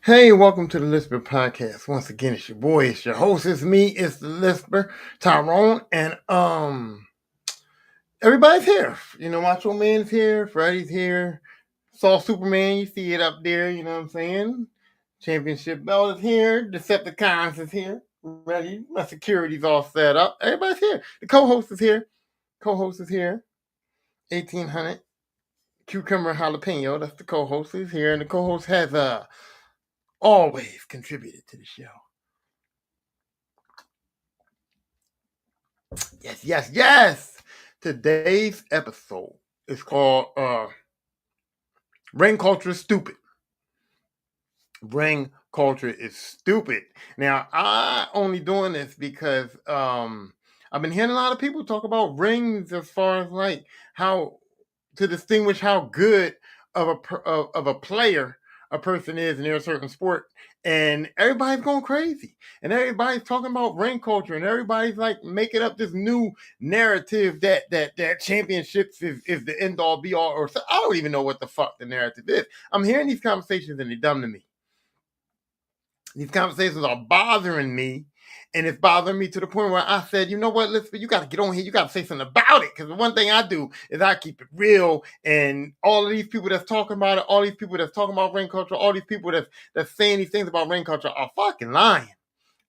Hey, welcome to the Lisper Podcast. Once again, it's your boy, it's your host, it's me, it's the Lisper, Tyrone, and everybody's here. Macho Man's here, Freddy's here, Saw Superman, you see it up there, you know what I'm saying? Championship belt is here, Decepticons is here, ready, my security's all set up. Everybody's here. The co-host is here. Co-host is here. 1800 Cucumber Jalapeno, that's the co-host is here, and the co-host has always contributed to the show. Yes. Today's episode is called Ring Culture is Stupid. Ring culture is stupid. Now, I only doing this because I've been hearing a lot of people talk about rings as far as like how to distinguish how good of a player a person is in their certain sport, and everybody's going crazy, and everybody's talking about ring culture, and everybody's like making up this new narrative that championships is the end all be all, or so. I don't even know what the fuck the narrative is. I'm hearing these conversations and they're dumb to me. These conversations are bothering me, and it's bothering me to the point where I said, you know what, listen, you got to get on here. You got to say something about it, because the one thing I do is I keep it real, and all of these people that's talking about it, all these people that's talking about ring culture, all these people that's saying these things about ring culture are fucking lying.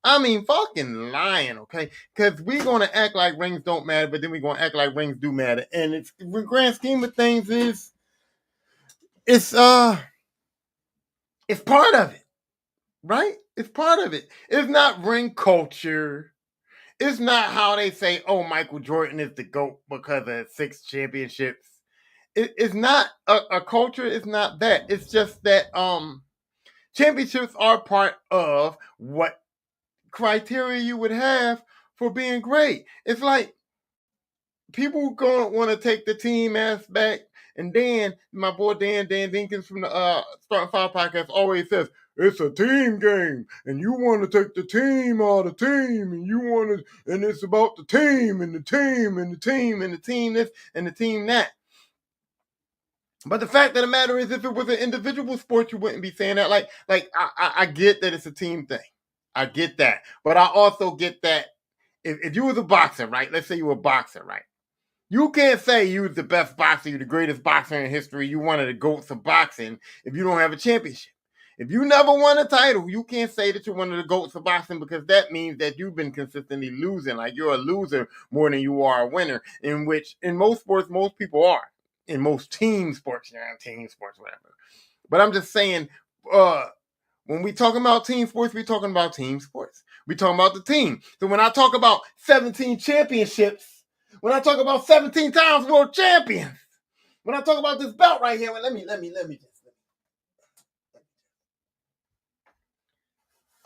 I mean, fucking lying, okay? Because we're going to act like rings don't matter, but then we're going to act like rings do matter. And it's, the grand scheme of things is, it's, uh, it's part of it. Right? It's part of it. It's not ring culture. It's not how they say, oh, Michael Jordan is the GOAT because of 6 championships. It's not a culture. It's not that. It's just that championships are part of what criteria you would have for being great. It's like people gonna want to take the team aspect, and Dan, my boy Dan Dinkins from the Starting Five podcast always says it's a team game, and you want to take the team out of the team, and you want to, and it's about the team and the team and the team and the team this and the team that. But the fact of the matter is, if it was an individual sport, you wouldn't be saying that. Like I get that it's a team thing. I get that, but I also get that if you was a boxer, right? Let's say you were a boxer, right? You can't say you're the best boxer, you're the greatest boxer in history, you one of the GOATs of boxing if you don't have a championship. If you never won a title, you can't say that you're one of the GOATs of boxing, because that means that you've been consistently losing. Like, you're a loser more than you are a winner, in which in most sports, most people are. In most team sports, whatever. But I'm just saying, when we talking about team sports, we talking about team sports. We talking about the team. So when I talk about 17 championships, when I talk about 17 times world champions, when I talk about this belt right here, let me just.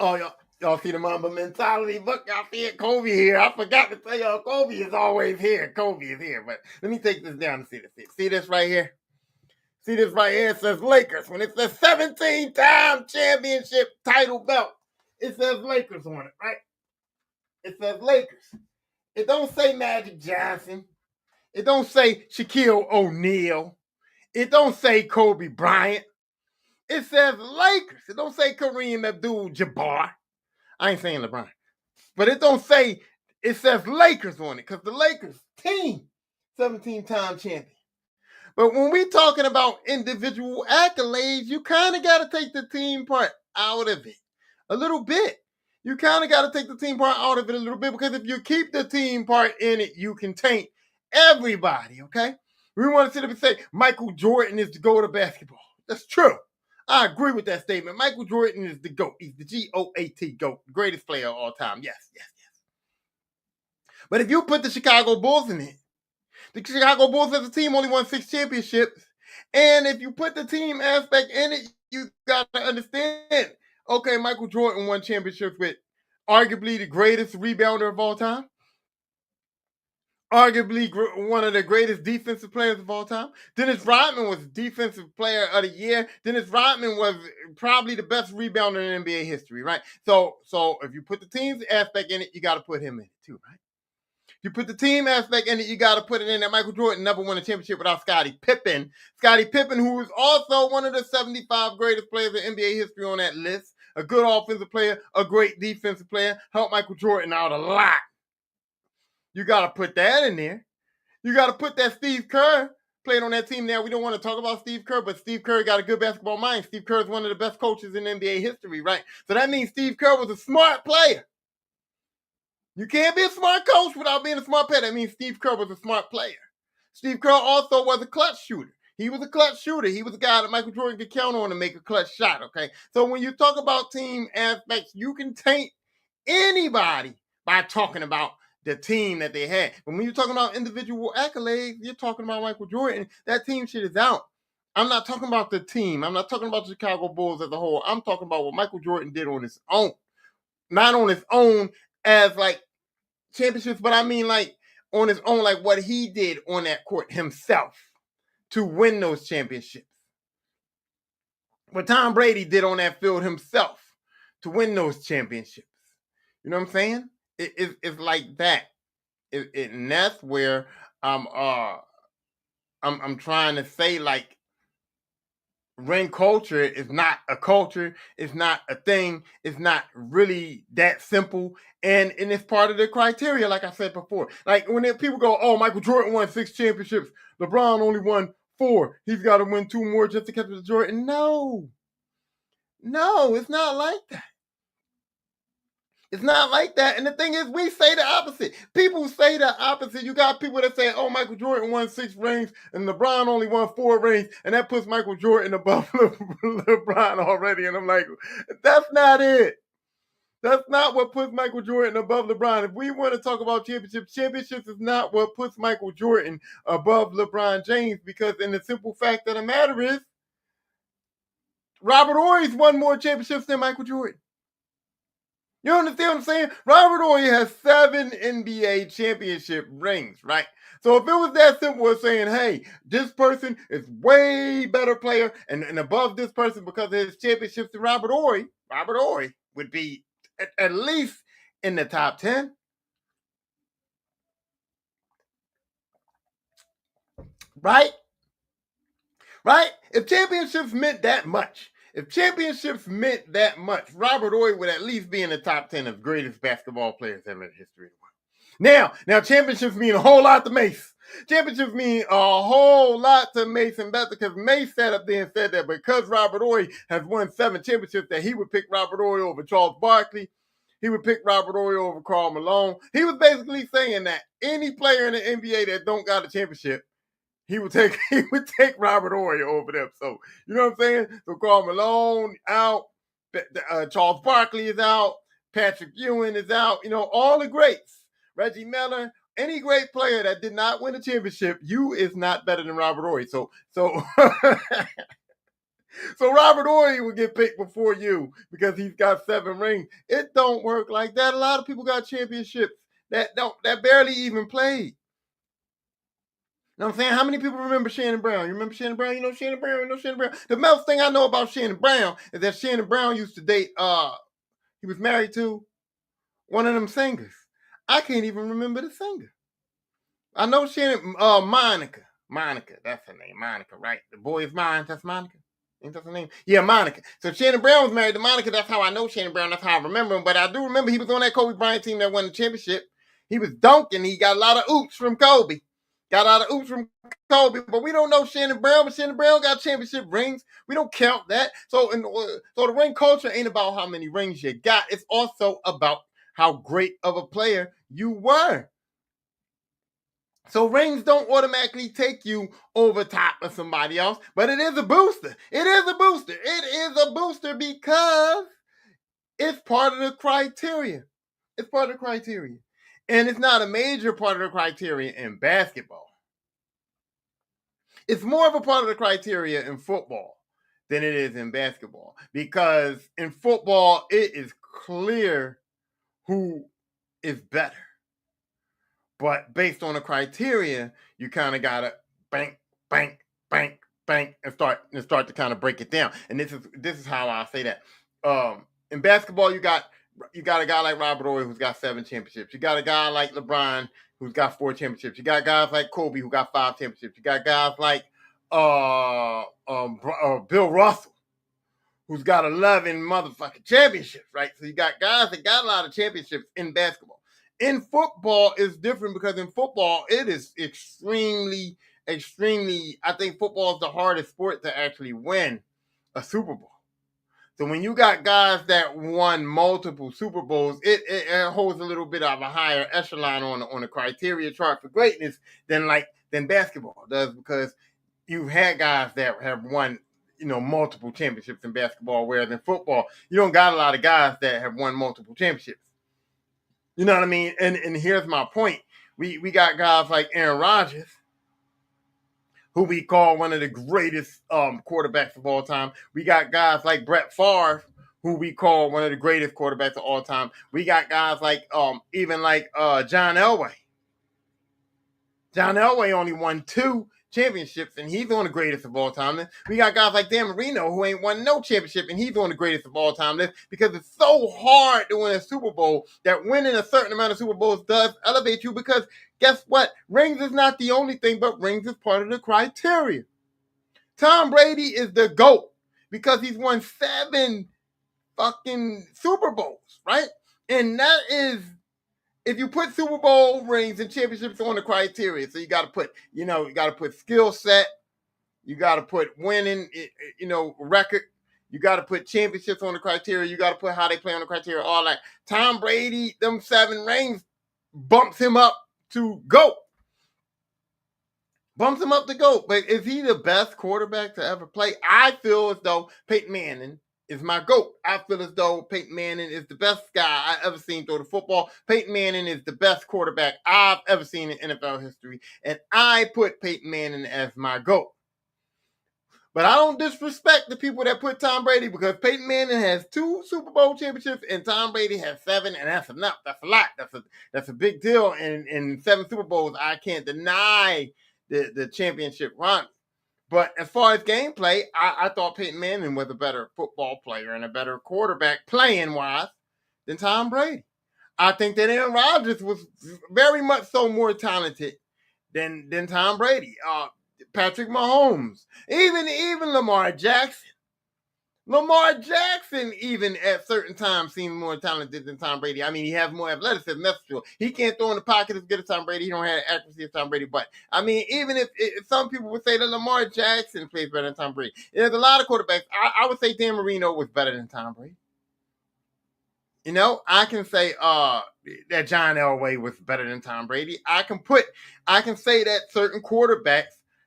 Oh, y'all see the Mamba mentality? Look, y'all see it. Kobe here. I forgot to tell y'all, Kobe is always here. Kobe is here. But let me take this down and see this. See this right here? See this right here? It says Lakers. When it says 17-time championship title belt, it says Lakers on it, right? It says Lakers. It don't say Magic Johnson. It don't say Shaquille O'Neal. It don't say Kobe Bryant. It says Lakers. It don't say Kareem Abdul-Jabbar. I ain't saying LeBron. But it don't say, it says Lakers on it, because the Lakers team, 17-time champion. But when we talking about individual accolades, you kind of got to take the team part out of it a little bit. You kind of got to take the team part out of it a little bit, because if you keep the team part in it, you can taint everybody, okay? We want to sit up and say Michael Jordan is the GOAT of basketball. That's true. I agree with that statement. Michael Jordan is the GOAT. He's the GOAT, GOAT, greatest player of all time. Yes. But if you put the Chicago Bulls in it, the Chicago Bulls as a team only won 6 championships. And if you put the team aspect in it, you got to understand, okay, Michael Jordan won championships with arguably the greatest rebounder of all time, arguably one of the greatest defensive players of all time. Dennis Rodman was defensive player of the year. Dennis Rodman was probably the best rebounder in NBA history, right? So if you put the team's aspect in it, you got to put him in it too, right? You put the team aspect in it, you got to put it in that Michael Jordan never won a championship without Scottie Pippen. Scottie Pippen, who is also one of the 75 greatest players in NBA history on that list. A good offensive player, a great defensive player, helped Michael Jordan out a lot. You got to put that in there. You got to put that Steve Kerr played on that team. Now, we don't want to talk about Steve Kerr, but Steve Kerr got a good basketball mind. Steve Kerr is one of the best coaches in NBA history, right? So that means Steve Kerr was a smart player. You can't be a smart coach without being a smart player. That means Steve Kerr was a smart player. Steve Kerr also was a clutch shooter. He was a clutch shooter. He was a guy that Michael Jordan could count on to make a clutch shot, okay? So when you talk about team aspects, you can taint anybody by talking about the team that they had. But when you're talking about individual accolades, you're talking about Michael Jordan. That team shit is out. I'm not talking about the team. I'm not talking about the Chicago Bulls as a whole. I'm talking about what Michael Jordan did on his own. Not on his own as like championships, but I mean like on his own, like what he did on that court himself to win those championships. What Tom Brady did on that field himself to win those championships. You know what I'm saying? It's like that. And that's where I'm trying to say, like, ring culture is not a culture, it's not a thing, it's not really that simple, and it's part of the criteria, like I said before. Like when people go, oh, Michael Jordan won 6 championships, LeBron only won 4, he's got to win 2 more just to catch up to Jordan. No, it's not like that. It's not like that. And the thing is, we say the opposite. People say the opposite. You got people that say, oh, Michael Jordan won 6 rings and LeBron only won 4 rings. And that puts Michael Jordan above LeBron already. And I'm like, that's not it. That's not what puts Michael Jordan above LeBron. If we want to talk about championships is not what puts Michael Jordan above LeBron James. Because in the simple fact of the matter is, Robert Horry's won more championships than Michael Jordan. You understand what I'm saying? Robert Horry has 7 NBA championship rings, right? So if it was that simple as saying, hey, this person is way better player and above this person because of his championships than Robert Horry would be at least in the top 10. Right? Right? If championships meant that much, Robert Horry would at least be in the top 10 of greatest basketball players ever in history of the world. Now championships mean a whole lot to Mace. Championships mean a whole lot to Mace and Beth because Mace sat up there and said that because Robert Horry has won 7 championships, that he would pick Robert Horry over Charles Barkley. He would pick Robert Horry over Karl Malone. He was basically saying that any player in the NBA that don't got a championship, he would take Robert Horry over them. So you know what I'm saying? So Karl Malone out, Charles Barkley is out, Patrick Ewing is out. You know, all the greats, Reggie Miller, any great player that did not win a championship, you is not better than Robert Horry. So so Robert Horry would get picked before you because he's got 7 rings. It don't work like that. A lot of people got championships that barely even played. You know what I'm saying? How many people remember Shannon Brown? You remember Shannon Brown? You know Shannon Brown? The most thing I know about Shannon Brown is that Shannon Brown used to date, he was married to one of them singers. I can't even remember the singer. I know Shannon, Monica. Monica, that's her name. Monica, right? The Boy Is Mine, that's Monica. Ain't that her name? Yeah, Monica. So Shannon Brown was married to Monica. That's how I know Shannon Brown. That's how I remember him. But I do remember he was on that Kobe Bryant team that won the championship. He was dunking. He got a lot of oops from Kobe. But we don't know Shannon Brown. But Shannon Brown got championship rings. We don't count that. So the ring culture ain't about how many rings you got. It's also about how great of a player you were. So rings don't automatically take you over top of somebody else, but it is a booster. It is a booster because it's part of the criteria. It's part of the criteria. And it's not a major part of the criteria in basketball. It's more of a part of the criteria in football than it is in basketball. Because in football, it is clear who is better. But based on the criteria, you kind of gotta bank, and start to kind of break it down. And this is how I say that. In basketball, you got a guy like Robert Horry who's got 7 championships. You got a guy like LeBron who's got 4 championships. You got guys like Kobe, who got 5 championships. You got guys like Bill Russell, who's got 11 motherfucking championships, right? So you got guys that got a lot of championships in basketball. In football, it's different because in football, it is extremely, I think football is the hardest sport to actually win a Super Bowl. So when you got guys that won multiple Super Bowls, it holds a little bit of a higher echelon on the criteria chart for greatness than basketball does, because you've had guys that have won multiple championships in basketball, whereas in football you don't got a lot of guys that have won multiple championships. You know what I mean? And here's my point: we got guys like Aaron Rodgers, who we call one of the greatest quarterbacks of all time. We got guys like Brett Favre, who we call one of the greatest quarterbacks of all time. We got guys like even like John Elway. John Elway only won 2 championships, and he's one of the greatest of all time. We got guys like Dan Marino, who ain't won no championship, and he's one of the greatest of all time. Because it's so hard to win a Super Bowl that winning a certain amount of Super Bowls does elevate you, because guess what? Rings is not the only thing, but rings is part of the criteria. Tom Brady is the GOAT because he's won 7 fucking Super Bowls, right? And that is, if you put Super Bowl rings and championships on the criteria, so you got to put skill set, you got to put winning, record, you got to put championships on the criteria, you got to put how they play on the criteria, all that. Tom Brady, them 7 rings bumps him up to GOAT. Bumps him up to GOAT. But is he the best quarterback to ever play? I feel as though Peyton Manning is my GOAT. I feel as though Peyton Manning is the best guy I ever seen throw the football. Peyton Manning is the best quarterback I've ever seen in NFL history. And I put Peyton Manning as my GOAT. But I don't disrespect the people that put Tom Brady, because Peyton Manning has 2 Super Bowl championships and Tom Brady has 7, and that's enough. That's a lot. That's a big deal. And in 7 Super Bowls, I can't deny the championship run. But as far as gameplay, I thought Peyton Manning was a better football player and a better quarterback playing-wise than Tom Brady. I think that Aaron Rodgers was very much so more talented than Tom Brady. Patrick Mahomes, even Lamar Jackson. Lamar Jackson, even at certain times, seemed more talented than Tom Brady. I mean, he has more athleticism, that's true. He can't throw in the pocket as good as Tom Brady. He don't have accuracy as Tom Brady. But, I mean, even if some people would say that Lamar Jackson plays better than Tom Brady. There's a lot of quarterbacks. I would say Dan Marino was better than Tom Brady. I can say that John Elway was better than Tom Brady. I can say that certain quarterbacks,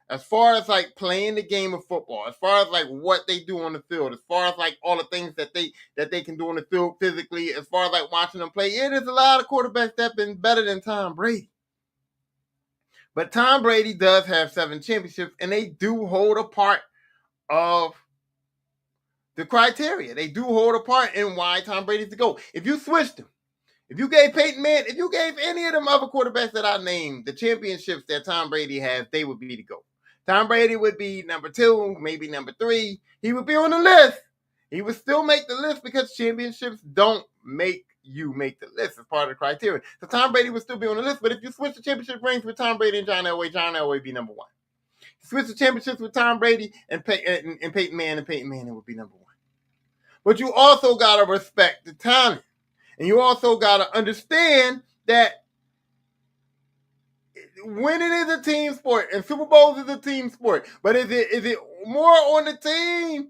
as far as like playing the game of football, as far as like what they do on the field, as far as like all the things that they can do on the field physically, as far as like watching them play, it is a lot of quarterbacks that have been better than Tom Brady. But Tom Brady does have 7 championships, and they do hold a part of the criteria. They do hold a part in why Tom Brady's the GOAT. If you switched them, if you gave Peyton Manning, if you gave any of them other quarterbacks that I named the championships that Tom Brady has, they would be the GOAT. Tom Brady would be number 2, maybe number 3. He would be on the list. He would still make the list because championships don't make you make the list as part of the criteria. So Tom Brady would still be on the list. But if you switch the championship rings with Tom Brady and John Elway would be number 1. Switch the championships with Tom Brady and Peyton Manning would be number 1. But you also got to respect the talent. And you also got to understand that winning is a team sport, and Super Bowls is a team sport. But is it more on the team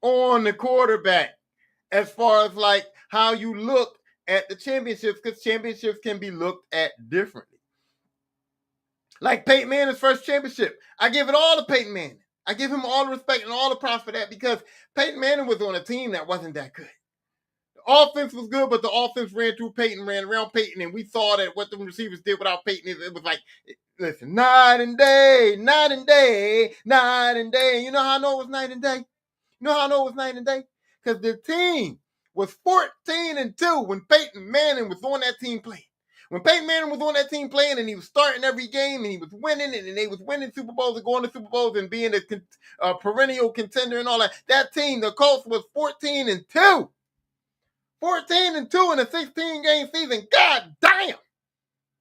or on the quarterback as far as like how you look at the championships? Because championships can be looked at differently. Like Peyton Manning's first championship, I give it all to Peyton Manning. I give him all the respect and all the props for that, because Peyton Manning was on a team that wasn't that good. The offense was good, but the offense ran through Peyton, ran around Peyton, and we saw that what the receivers did without Peyton, it was like, listen, night and day, night and day, night and day. You know how I know it was night and day? You know how I know it was night and day? Because the team was 14-2 when Peyton Manning was on that team playing. When Peyton Manning was on that team playing, and he was starting every game, and he was winning, and they was winning Super Bowls and going to Super Bowls and being a perennial contender and all that, that team, the Colts, was 14-2. 14-2 in a 16-game season. God damn.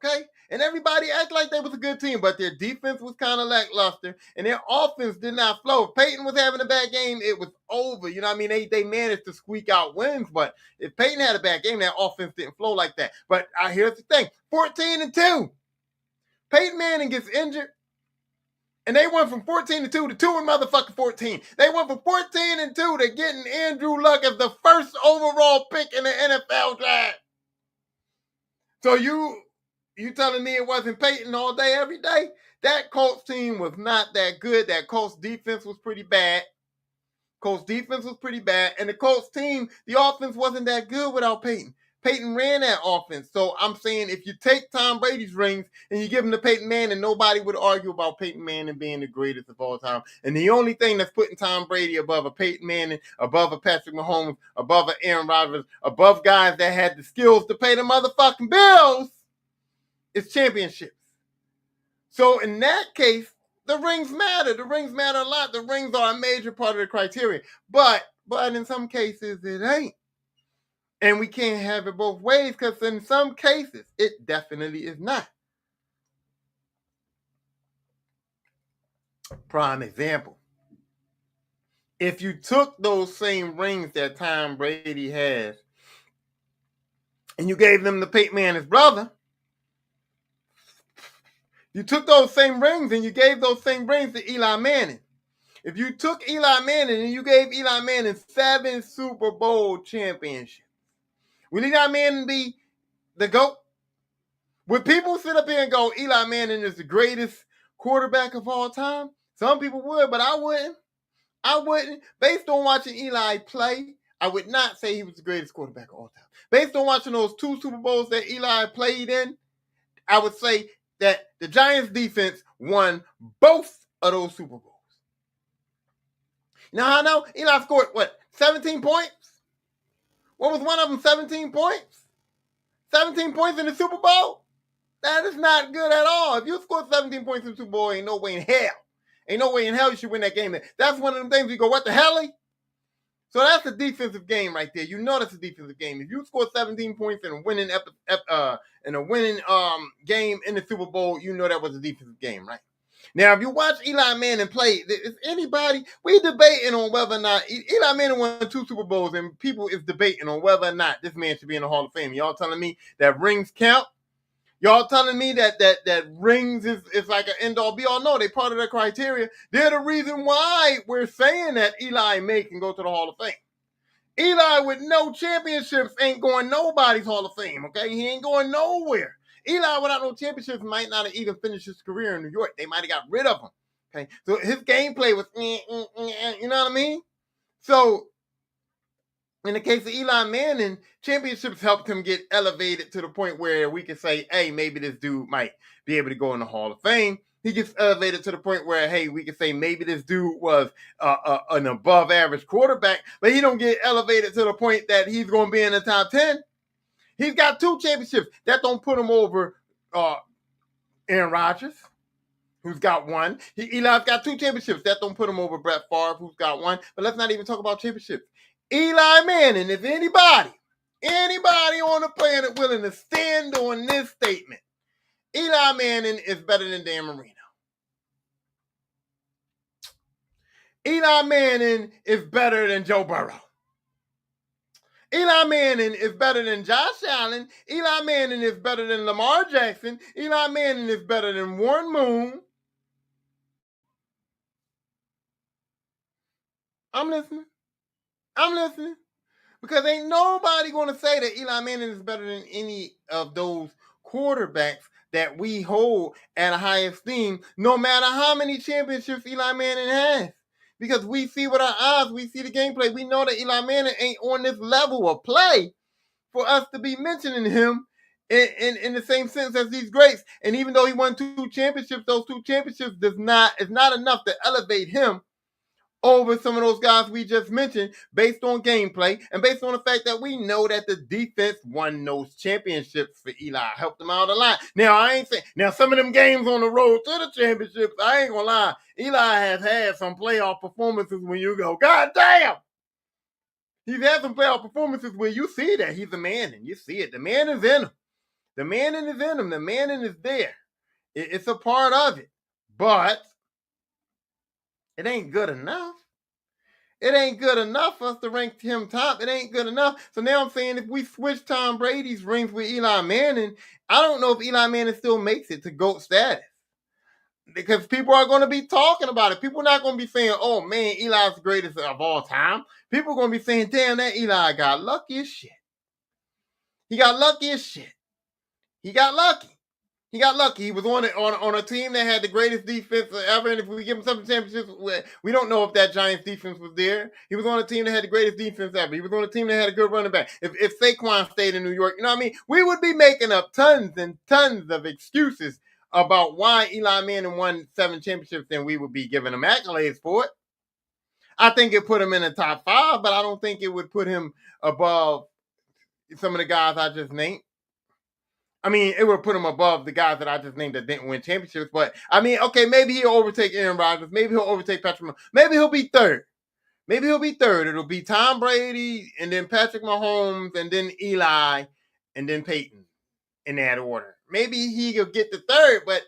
Okay? And everybody acted like they was a good team, but their defense was kind of lackluster, and their offense did not flow. If Peyton was having a bad game, it was over. You know what I mean? They managed to squeak out wins, but if Peyton had a bad game, that offense didn't flow like that. But here's the thing: 14-2. Peyton Manning gets injured, and they went from 14-2 to 2 and motherfucking 14. They went from 14-2 to getting Andrew Luck as the first overall pick in the NFL draft. So you telling me it wasn't Peyton all day, every day? That Colts team was not that good. That Colts defense was pretty bad. And the Colts team, the offense wasn't that good without Peyton. Peyton ran that offense. So I'm saying if you take Tom Brady's rings and you give them to Peyton Manning, nobody would argue about Peyton Manning being the greatest of all time. And the only thing that's putting Tom Brady above a Peyton Manning, above a Patrick Mahomes, above a Aaron Rodgers, above guys that had the skills to pay the motherfucking bills is championships. So in that case, the rings matter. The rings matter a lot. The rings are a major part of the criteria. But in some cases, it ain't. And we can't have it both ways because in some cases, it definitely is not. Prime example. If you took those same rings that Tom Brady has and you gave them to Peyton Manning's brother, you took those same rings and you gave those same rings to Eli Manning. If you took Eli Manning and you gave Eli Manning 7 Super Bowl championships, will Eli Manning be the GOAT? Would people sit up here and go, Eli Manning is the greatest quarterback of all time? Some people would, but I wouldn't. Based on watching Eli play, I would not say he was the greatest quarterback of all time. Based on watching those 2 Super Bowls that Eli played in, I would say that the Giants defense won both of those Super Bowls. Now I know Eli scored, 17 points? What was one of them, 17 points? 17 points in the Super Bowl? That is not good at all. If you scored 17 points in the Super Bowl, ain't no way in hell you should win that game. That's one of them things you go, what the hell? So that's a defensive game right there. You know that's a defensive game. If you score 17 points in a winning game in the Super Bowl, you know that was a defensive game, right? Now, if you watch Eli Manning play, is anybody, we debating on whether or not, Eli Manning won 2 Super Bowls, and people is debating on whether or not this man should be in the Hall of Fame. Y'all telling me that rings count? Y'all telling me that rings is like an end-all, be-all? No, they're part of the criteria. They're the reason why we're saying that Eli May can go to the Hall of Fame. Eli with no championships ain't going nobody's Hall of Fame, okay? He ain't going nowhere. Eli without no championships might not have even finished his career in New York. They might have got rid of him, okay? So his gameplay was, you know what I mean? So in the case of Eli Manning, championships helped him get elevated to the point where we can say, hey, maybe this dude might be able to go in the Hall of Fame. He gets elevated to the point where, hey, we can say maybe this dude was an above average quarterback, but he don't get elevated to the point that he's going to be in the top 10. He's got 2 championships. That don't put him over Aaron Rodgers, who's got 1. Eli's got 2 championships. That don't put him over Brett Favre, who's got 1. But let's not even talk about championships. Eli Manning, if anybody on the planet willing to stand on this statement, Eli Manning is better than Dan Marino. Eli Manning is better than Joe Burrow. Eli Manning is better than Josh Allen. Eli Manning is better than Lamar Jackson. Eli Manning is better than Warren Moon. I'm listening. Because ain't nobody going to say that Eli Manning is better than any of those quarterbacks that we hold at a high esteem, no matter how many championships Eli Manning has. Because we see with our eyes, we see the gameplay. We know that Eli Manning ain't on this level of play for us to be mentioning him in the same sense as these greats. And even though he won 2 championships, those 2 championships is not enough to elevate him over some of those guys we just mentioned based on gameplay and based on the fact that we know that the defense won those championships for Eli. Helped them out a lot. Now, I ain't saying, some of them games on the road to the championships, I ain't gonna lie, Eli has had some playoff performances when you go, God damn! He's had some playoff performances where you see that he's a man and you see it. The man is in him. The Manning is in him. The Manning is there. It's a part of it. But it ain't good enough. It ain't good enough for us to rank him top. It ain't good enough. So now I'm saying if we switch Tom Brady's rings with Eli Manning, I don't know if Eli Manning still makes it to GOAT status. Because people are going to be talking about it. People are not going to be saying, oh man, Eli's the greatest of all time. People are going to be saying, damn, that Eli got lucky as shit. He got lucky as shit. He got lucky. He got lucky. He was on a team that had the greatest defense ever. And if we give him some championships, we don't know if that Giants defense was there. He was on a team that had the greatest defense ever. He was on a team that had a good running back. If Saquon stayed in New York, you know what I mean? We would be making up tons and tons of excuses about why Eli Manning won 7 championships, and we would be giving him accolades for it. I think it put him in the top 5, but I don't think it would put him above some of the guys I just named. I mean, it would put him above the guys that I just named that didn't win championships. But, I mean, okay, maybe he'll overtake Aaron Rodgers. Maybe he'll overtake Patrick Mahomes. Maybe he'll be third. It'll be Tom Brady and then Patrick Mahomes and then Eli and then Peyton in that order. Maybe he'll get the third, but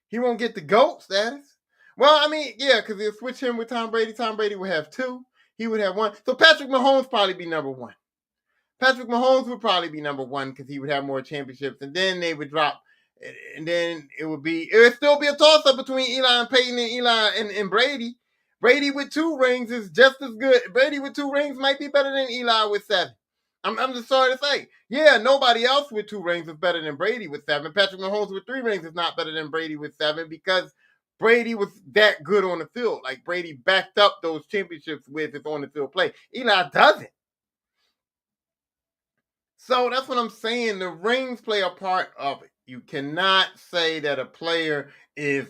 he won't get the GOAT status. Well, I mean, yeah, because they'll switch him with Tom Brady. Tom Brady would have 2. He would have 1. So Patrick Mahomes probably be number 1. Patrick Mahomes would probably be number 1 because he would have more championships, and then they would drop, and then it would still be a toss-up between Eli and Peyton and Eli and Brady. Brady with 2 rings is just as good. Brady with 2 rings might be better than Eli with 7. I'm just sorry to say. Yeah, nobody else with 2 rings is better than Brady with 7. Patrick Mahomes with 3 rings is not better than Brady with 7 because Brady was that good on the field. Like, Brady backed up those championships with his on-the-field play. Eli doesn't. So that's what I'm saying. The rings play a part of it. You cannot say that a player is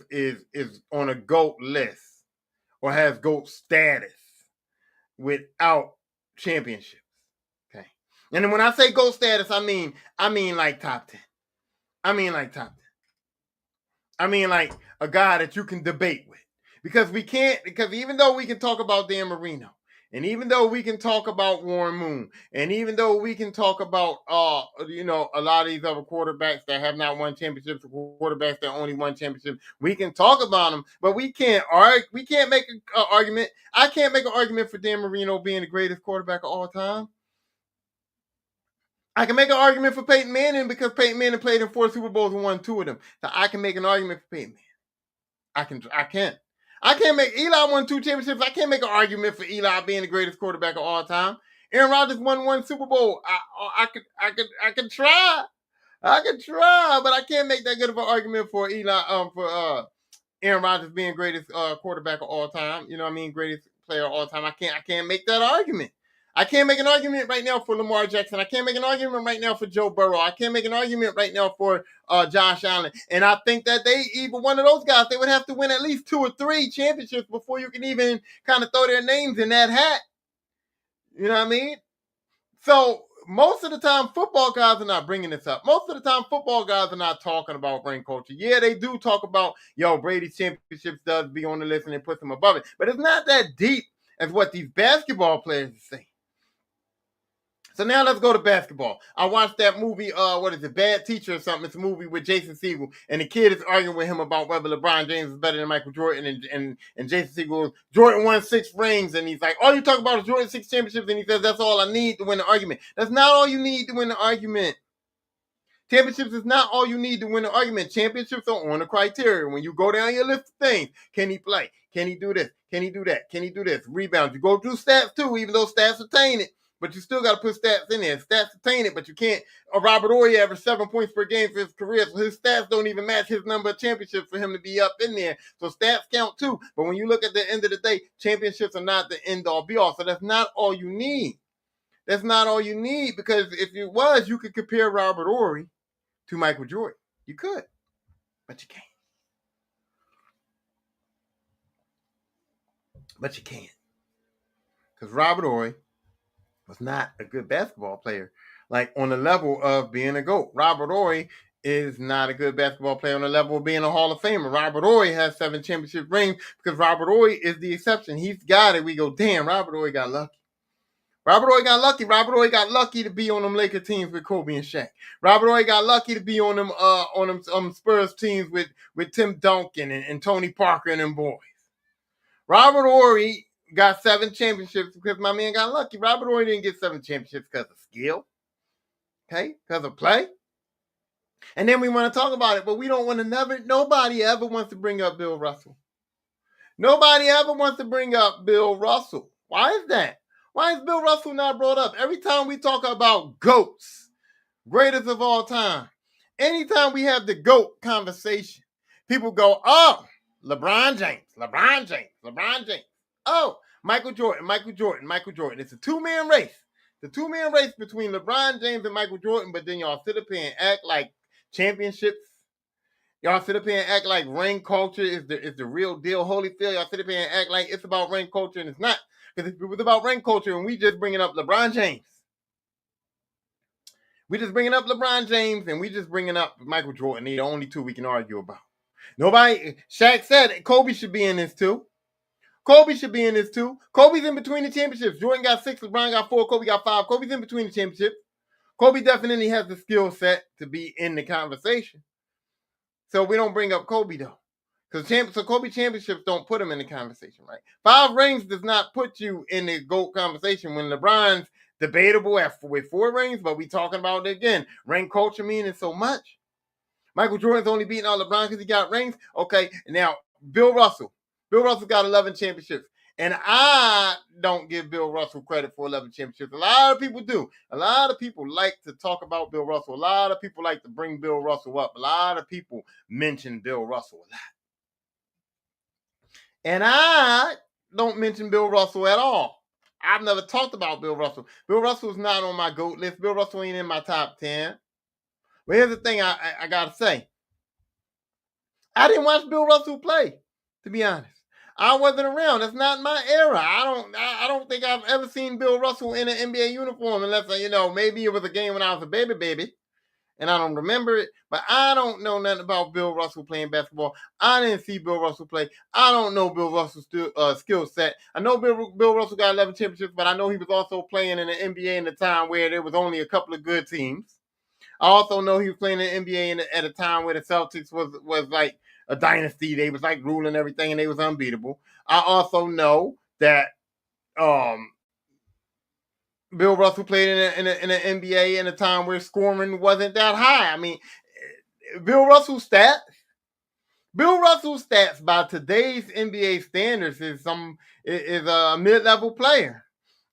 on a GOAT list or has GOAT status without championships. Okay. And then when I say GOAT status, I mean like top 10. I mean like a guy that you can debate with. Because even though we can talk about Dan Marino, and even though we can talk about Warren Moon, and even though we can talk about a lot of these other quarterbacks that have not won championships, quarterbacks that only won championships, we can talk about them, but we can't argue. We can't make an argument. I can't make an argument for Dan Marino being the greatest quarterback of all time. I can make an argument for Peyton Manning because Peyton Manning played in 4 Super Bowls and won 2 of them. So I can make an argument for Peyton Manning. I can't make Eli won 2 championships. I can't make an argument for Eli being the greatest quarterback of all time. Aaron Rodgers won 1 Super Bowl. I could try. But I can't make that good of an argument for Aaron Rodgers being greatest quarterback of all time. You know what I mean? Greatest player of all time. I can't make that argument. I can't make an argument right now for Lamar Jackson. I can't make an argument right now for Joe Burrow. I can't make an argument right now for Josh Allen. And I think that either one of those guys, they would have to win at least 2 or 3 championships before you can even kind of throw their names in that hat. You know what I mean? So most of the time, football guys are not bringing this up. Most of the time, football guys are not talking about ring culture. Yeah, they do talk about, Brady's championships does be on the list and it puts them above it. But it's not that deep as what these basketball players say. So now let's go to basketball. I watched that movie, Bad Teacher or something. It's a movie with Jason Segel, and the kid is arguing with him about whether LeBron James is better than Michael Jordan, and Jason Segel, Jordan won 6 rings, and he's like, all you talk about is Jordan 6 championships, and he says, that's all I need to win the argument. That's not all you need to win the argument. Championships is not all you need to win the argument. Championships are on the criteria. When you go down your list of things, can he play? Can he do this? Can he do that? Can he do this? Rebounds. You go through stats too, even though stats attain it. But you still got to put stats in there. Stats attain it, but you can't. Robert Horry averaged 7 points per game for his career, so his stats don't even match his number of championships for him to be up in there. So stats count too. But when you look at the end of the day, championships are not the end-all, be-all. So that's not all you need. That's not all you need, because if it was, you could compare Robert Horry to Michael Jordan. You could, but you can't. But you can't. Because Robert Horry was not a good basketball player, like on the level of being a GOAT. Robert Horry is not a good basketball player on the level of being a Hall of Famer. Robert Horry has 7 championship rings because Robert Horry is the exception. He's got it. We go, damn, Robert Horry got lucky. Robert Ory got lucky. Robert Ory got lucky to be on them Laker teams with Kobe and Shaq. Robert Ory got lucky to be on them Spurs teams with Tim Duncan and Tony Parker and them boys. Robert Ory got 7 championships because my man got lucky. Robert Ory didn't get 7 championships because of skill, okay, because of play. And then we want to talk about it, but we don't want to nobody ever wants to bring up Bill Russell. Nobody ever wants to bring up Bill Russell. Why is that? Why is Bill Russell not brought up? Every time we talk about GOATs, greatest of all time, anytime we have the GOAT conversation, people go, oh, LeBron James, LeBron James, LeBron James. Oh, Michael Jordan, Michael Jordan, Michael Jordan. It's a 2-man race. The 2-man race between LeBron James and Michael Jordan, but then y'all sit up here and act like championships. Y'all sit up here and act like ring culture is the real deal. Holyfield, y'all sit up here and act like it's about ring culture, and it's not. Because if it was about ring culture and we just bringing up LeBron James, we just bringing up LeBron James and we just bringing up Michael Jordan, the only 2 we can argue about. Nobody, Shaq said Kobe should be in this too. Kobe should be in this too. Kobe's in between the championships. Jordan got 6, LeBron got 4, Kobe got 5. Kobe's in between the championships. Kobe definitely has the skill set to be in the conversation. So we don't bring up Kobe though. So Kobe championships don't put him in the conversation, right? 5 rings does not put you in the GOAT conversation when LeBron's debatable with 4 rings, but we talking about it again. Ring culture meaning so much. Michael Jordan's only beating out LeBron because he got rings. Okay, now Bill Russell. Bill Russell got 11 championships. And I don't give Bill Russell credit for 11 championships. A lot of people do. A lot of people like to talk about Bill Russell. A lot of people like to bring Bill Russell up. A lot of people mention Bill Russell a lot. And I don't mention Bill Russell at all. I've never talked about Bill Russell. Bill Russell's not on my GOAT list. Bill Russell ain't in my top 10. But here's the thing I got to say. I didn't watch Bill Russell play, to be honest. I wasn't around. That's not my era. I don't think I've ever seen Bill Russell in an NBA uniform unless, maybe it was a game when I was a baby. And I don't remember it, but I don't know nothing about Bill Russell playing basketball. I didn't see Bill Russell play. I don't know Bill Russell's skill set. I know Bill Russell got 11 championships, but I know he was also playing in the NBA in a time where there was only a couple of good teams. I also know he was playing in the NBA at a time where the Celtics was like a dynasty. They was like ruling everything and they was unbeatable. I also know that Bill Russell played in the NBA in a time where scoring wasn't that high. I mean, Bill Russell's stats by today's NBA standards is a mid-level player.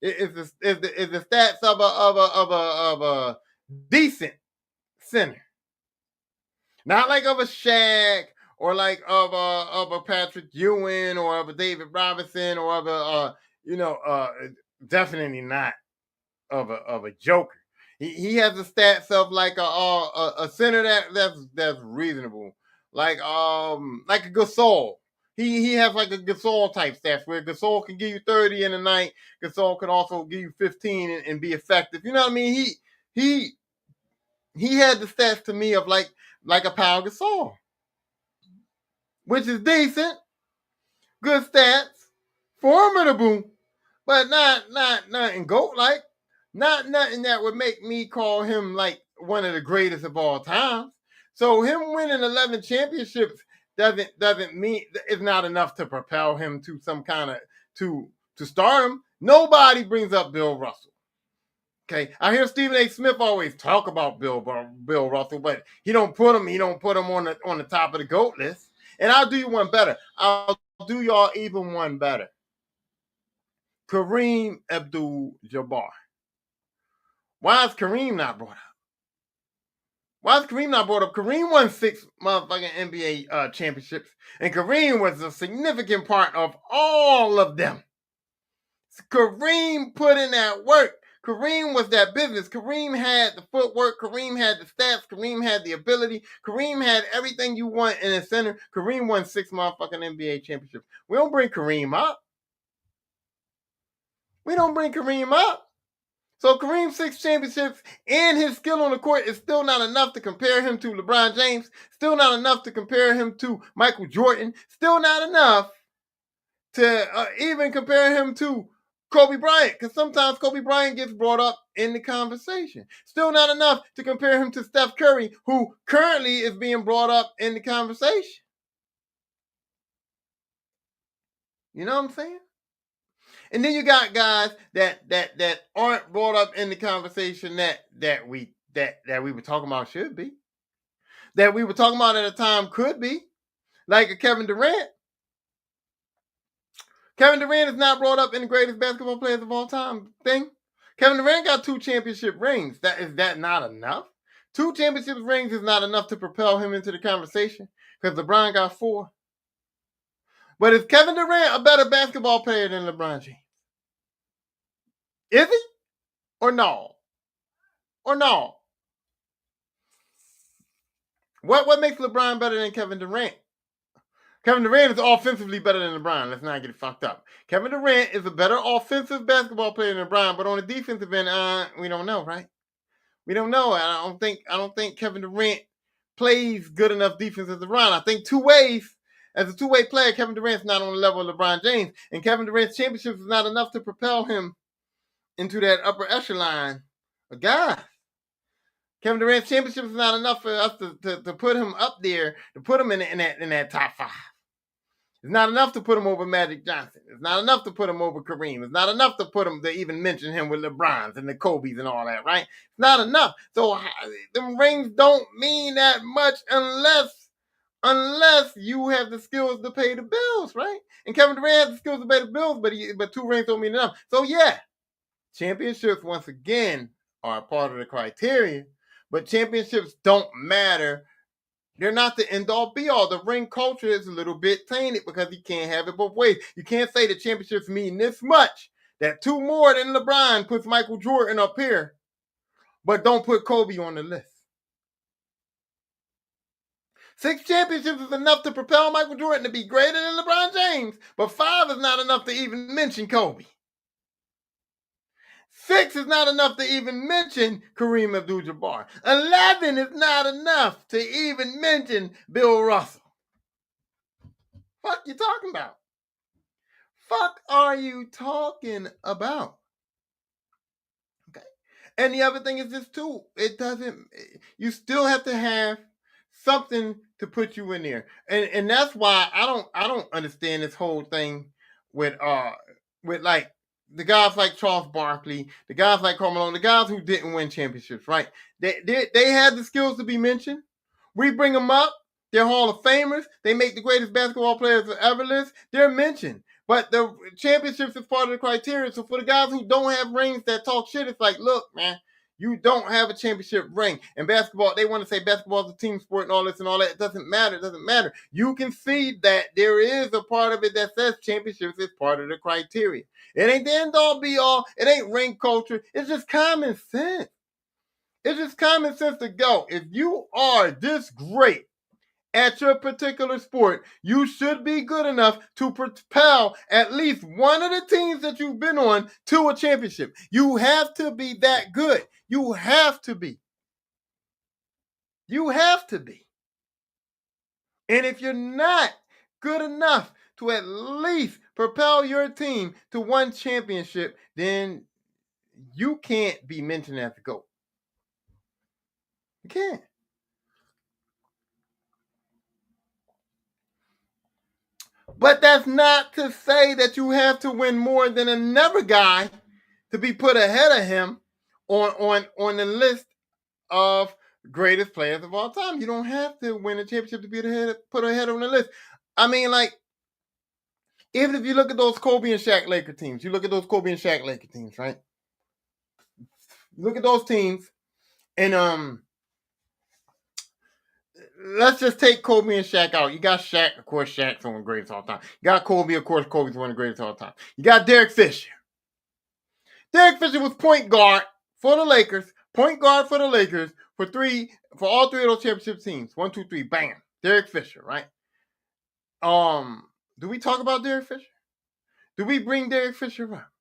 Is the stats of a decent center, not like of a Shaq or like of a Patrick Ewing or of a David Robinson or of definitely not of a Joker. He has the stats of like a center that's reasonable, like a Gasol. He has like a Gasol type stats where Gasol can give you 30 in a night. Gasol can also give you 15 and be effective. You know what I mean? He had the stats to me of like a Pau Gasol, which is decent, good stats, formidable, but not in GOAT like. Not nothing that would make me call him like one of the greatest of all time. So him winning 11 championships doesn't mean it's not enough to propel him to some kind of to stardom. Nobody brings up Bill Russell. Okay, I hear Stephen A. Smith always talk about Bill Russell, but he don't put him on the top of the GOAT list. And I'll do you one better. I'll do y'all even one better. Kareem Abdul-Jabbar. Why is Kareem not brought up? Kareem won 6 motherfucking NBA championships, and Kareem was a significant part of all of them. Kareem put in that work. Kareem was that business. Kareem had the footwork. Kareem had the stats. Kareem had the ability. Kareem had everything you want in a center. Kareem won 6 motherfucking NBA championships. We don't bring Kareem up. So Kareem's 6 championships and his skill on the court is still not enough to compare him to LeBron James. Still not enough to compare him to Michael Jordan. Still not enough to even compare him to Kobe Bryant, because sometimes Kobe Bryant gets brought up in the conversation. Still not enough to compare him to Steph Curry, who currently is being brought up in the conversation. You know what I'm saying? And then you got guys that aren't brought up in the conversation that we were talking about should be, that we were talking about at a time could be, like a Kevin Durant. Kevin Durant is not brought up in the greatest basketball players of all time thing. Kevin Durant got 2 championship rings. That not enough? 2 championship rings is not enough to propel him into the conversation because LeBron got 4. But is Kevin Durant a better basketball player than LeBron James? Is he? Or no? Or no? What makes LeBron better than Kevin Durant? Kevin Durant is offensively better than LeBron. Let's not get it fucked up. Kevin Durant is a better offensive basketball player than LeBron, but on the defensive end, we don't know, right? We don't know. I don't think Kevin Durant plays good enough defense as LeBron. I think as a two-way player, Kevin Durant's not on the level of LeBron James, and Kevin Durant's championships is not enough to propel him into that upper echelon of guys. Kevin Durant's championship is not enough for us to put him up there, to put him in that top 5. It's not enough to put him over Magic Johnson. It's not enough to put him over Kareem. It's not enough to put him to even mention him with LeBrons and the Kobe's and all that, right? It's not enough. So them rings don't mean that much unless you have the skills to pay the bills, right? And Kevin Durant has the skills to pay the bills, but 2 rings don't mean enough. So yeah, championships once again are a part of the criteria, but championships don't matter. They're not the end-all be-all. The ring culture is a little bit tainted because you can't have it both ways. You can't say the championships mean this much, that 2 more than LeBron puts Michael Jordan up here, but don't put Kobe on the list. 6 championships is enough to propel Michael Jordan to be greater than LeBron James, but 5 is not enough to even mention Kobe. 6 is not enough to even mention Kareem Abdul-Jabbar. 11 is not enough to even mention Bill Russell. Fuck you talking about? Fuck are you talking about? Okay. And the other thing is this too. You still have to have something to put you in there. And that's why I don't understand this whole thing with like the guys like Charles Barkley, the guys like Karl Malone, the guys who didn't win championships, right? They had the skills to be mentioned. We bring them up. They're Hall of Famers. They make the greatest basketball players ever list. They're mentioned. But the championships is part of the criteria. So for the guys who don't have rings that talk shit, it's like, look, man, you don't have a championship ring. And basketball, they want to say basketball is a team sport and all this and all that. It doesn't matter. It doesn't matter. You can see that there is a part of it that says championships is part of the criteria. It ain't the end all be all. It ain't ring culture. It's just common sense. It's just common sense to go. If you are this great at your particular sport, you should be good enough to propel at least one of the teams that you've been on to a championship. You have to be that good. You have to be. You have to be. And if you're not good enough to at least propel your team to one championship, then you can't be mentioned as the GOAT. You can't. But that's not to say that you have to win more than another guy to be put ahead of him on the list of greatest players of all time. You don't have to win a championship to be put ahead on the list. I mean, like, even if you look at those Kobe and Shaq Laker teams, right? You look at those teams, and let's just take Kobe and Shaq out. You got Shaq, of course. Shaq's one of the greatest of all time. You got Kobe, of course. Kobe's one of the greatest of all time. You got Derek Fisher. Derek Fisher was point guard for the Lakers. Point guard for the Lakers for all 3 of those championship teams. 1, 2, 3, bam. Derek Fisher, right? Do we talk about Derek Fisher? Do we bring Derek Fisher up?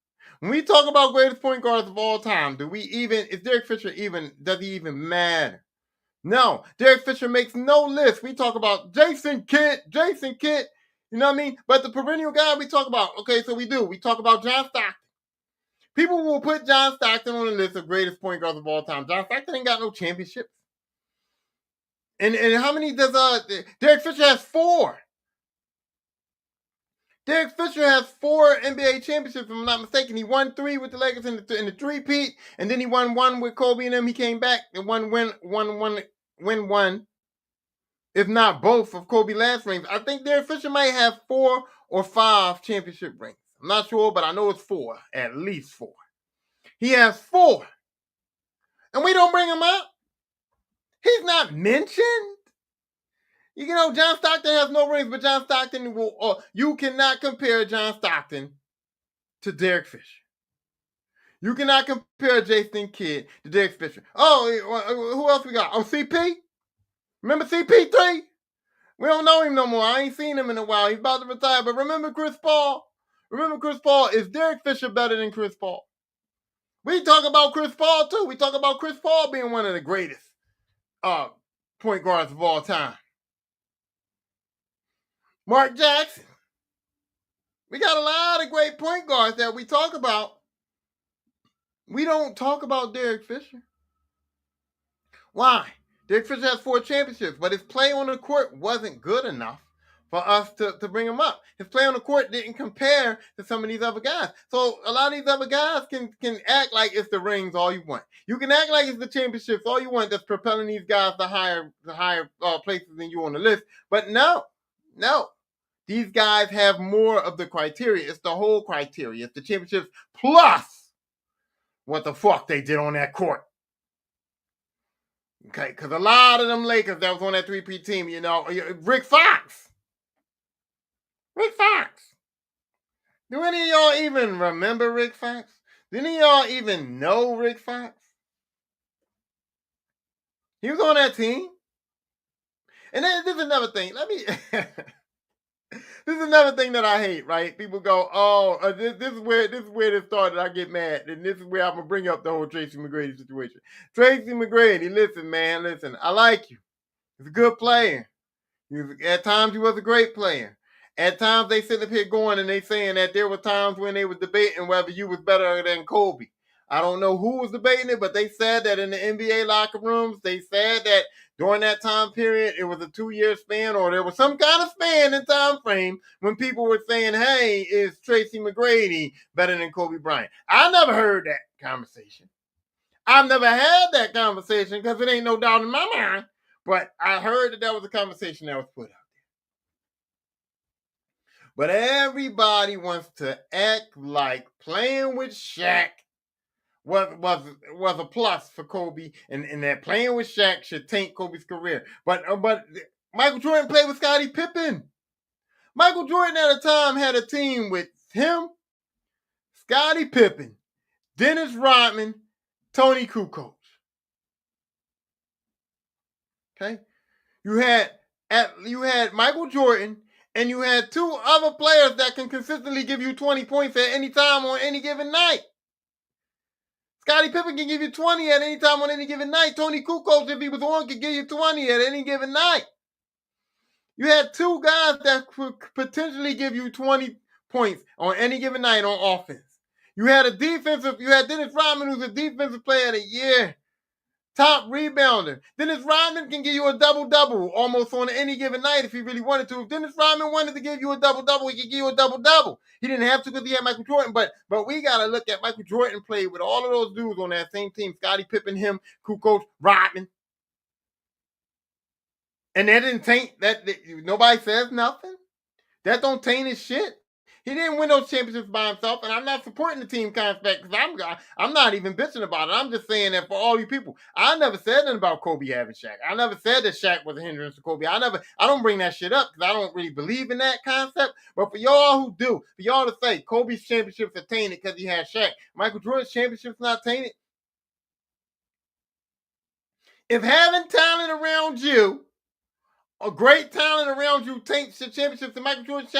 When we talk about greatest point guards of all time, is Derek Fisher does he even matter? No, Derek Fisher makes no list. We talk about Jason Kidd, you know what I mean? But the perennial guy we talk about, okay, so we talk about John Stockton. People will put John Stockton on the list of greatest point guards of all time. John Stockton ain't got no championships. And how many does Derek Fisher has 4. Derek Fisher has 4 NBA championships, if I'm not mistaken. He won 3 with the Lakers in the three-peat, and then he won 1 with Kobe and them. He came back and win one, if not both, of Kobe's last rings. I think Derek Fisher might have 4 or 5 championship rings. I'm not sure, but I know it's 4, at least 4. He has 4, and we don't bring him up. He's not mentioned. You know, John Stockton has no rings, but John Stockton will. You cannot compare John Stockton to Derek Fisher. You cannot compare Jason Kidd to Derek Fisher. Oh, who else we got? Oh, CP? Remember CP3? We don't know him no more. I ain't seen him in a while. He's about to retire. But remember Chris Paul? Remember Chris Paul? Is Derek Fisher better than Chris Paul? We talk about Chris Paul, too. We talk about Chris Paul being one of the greatest point guards of all time. Mark Jackson. We got a lot of great point guards that we talk about. We don't talk about Derek Fisher. Why? Derek Fisher has 4 championships, but his play on the court wasn't good enough for us to bring him up. His play on the court didn't compare to some of these other guys. So a lot of these other guys can act like it's the rings all you want. You can act like it's the championships all you want that's propelling these guys to higher places than you on the list. But no. These guys have more of the criteria. It's the whole criteria. It's the championships plus what the fuck they did on that court. Okay, because a lot of them Lakers that was on that 3-peat team, you know, Rick Fox. Do any of y'all even remember Rick Fox? Do any of y'all even know Rick Fox? He was on that team. And then there's another thing. This is another thing that I hate, right? People go, this is where this started. I get mad. And this is where I'm going to bring up the whole Tracy McGrady situation. Tracy McGrady, listen, I like you. He's a good player. At times, he was a great player. At times, they sit up here going and they saying that there were times when they were debating whether you was better than Kobe. I don't know who was debating it, but they said that in the NBA locker rooms, they said that during that time period, it was a 2-year span, or there was some kind of span in time frame when people were saying, hey, is Tracy McGrady better than Kobe Bryant? I never heard that conversation. I've never had that conversation because it ain't no doubt in my mind. But I heard that was a conversation that was put out there. But everybody wants to act like playing with Shaq was a plus for Kobe, and that playing with Shaq should taint Kobe's career. But Michael Jordan played with Scottie Pippen. Michael Jordan at the time had a team with him, Scottie Pippen, Dennis Rodman, Tony Kukoc. Okay, you had Michael Jordan, and you had 2 other players that can consistently give you 20 points at any time on any given night. Scottie Pippen can give you 20 at any time on any given night. Tony Kukoc, if he was on, could give you 20 at any given night. You had 2 guys that could potentially give you 20 points on any given night on offense. You had Dennis Rodman, who's a defensive player of the year, top rebounder. Dennis Rodman can give you a double-double almost on any given night if he really wanted to. If Dennis Rodman wanted to give you a double-double, he could give you a double-double. He didn't have to because he had Michael Jordan, but we got to look at Michael Jordan played with all of those dudes on that same team, Scottie Pippen, him, Kukoc, Rodman. And that didn't taint, nobody says nothing. That don't taint his shit. He didn't win those championships by himself, and I'm not supporting the team concept because I'm not even bitching about it. I'm just saying that for all you people, I never said nothing about Kobe having Shaq. I never said that Shaq was a hindrance to Kobe. I don't bring that shit up because I don't really believe in that concept. But for y'all who do, for y'all to say Kobe's championships are tainted because he had Shaq, Michael Jordan's championships not tainted. If having talent around you, a great talent around you taints the championships, and Michael Jordan's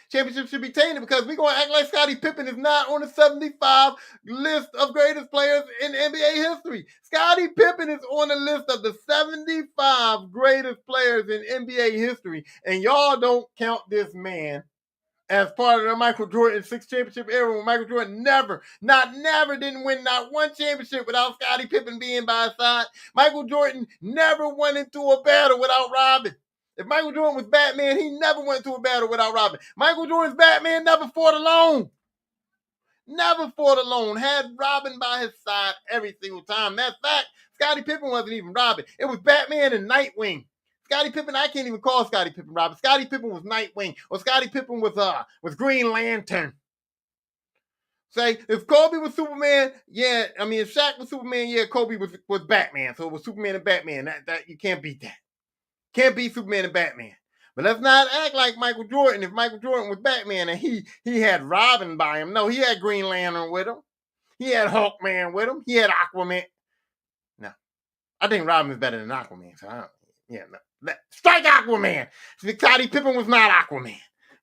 championship should be tainted because we're going to act like Scottie Pippen is not on the 75 list of greatest players in NBA history. Scottie Pippen is on the list of the 75 greatest players in NBA history, and y'all don't count this man as part of the Michael Jordan 6 championship era, when Michael Jordan never didn't win not one championship without Scottie Pippen being by his side. Michael Jordan never went into a battle without Robin. If Michael Jordan was Batman, he never went into a battle without Robin. Michael Jordan's Batman never fought alone. Never fought alone. Had Robin by his side every single time. Matter of fact, Scottie Pippen wasn't even Robin. It was Batman and Nightwing. Scottie Pippen, I can't even call Scottie Pippen Robin. Scottie Pippen was Nightwing, or Scottie Pippen was Green Lantern. Say, if Kobe was Superman, yeah, I mean, if Shaq was Superman, yeah, Kobe was Batman. So it was Superman and Batman. That you can't beat that. Can't beat Superman and Batman. But let's not act like Michael Jordan. If Michael Jordan was Batman and he had Robin by him, no, he had Green Lantern with him. He had Hawkman with him. He had Aquaman. No, I think Robin is better than Aquaman. So no. Strike Aquaman. Scottie Pippen was not Aquaman.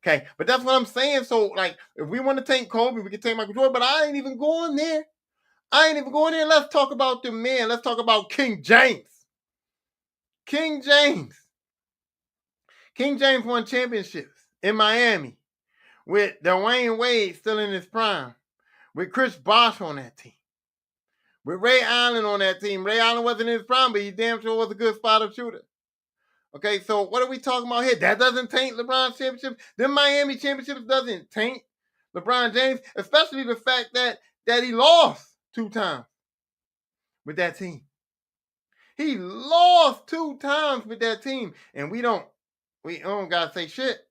Okay, but that's what I'm saying. So, like, if we want to take Kobe, we can take Michael Jordan, but I ain't even going there. Let's talk about the man. Let's talk about King James. King James won championships in Miami with Dwayne Wade still in his prime, with Chris Bosh on that team, with Ray Allen on that team. Ray Allen wasn't in his prime, but he damn sure was a good spot-up shooter. Okay, so what are we talking about here? That doesn't taint LeBron's championship. Them Miami championships doesn't taint LeBron James, especially the fact that he lost 2 times with that team. He lost 2 times with that team, and we don't gotta say shit.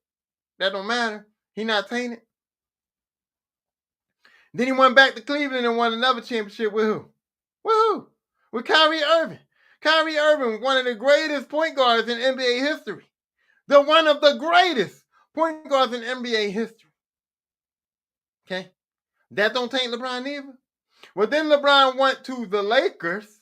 That don't matter. He not tainted. Then he went back to Cleveland and won another championship with who? With Kyrie Irving. Kyrie Irving, one of the greatest point guards in NBA history. One of the greatest point guards in NBA history. Okay? That don't taint LeBron either. Well, then LeBron went to the Lakers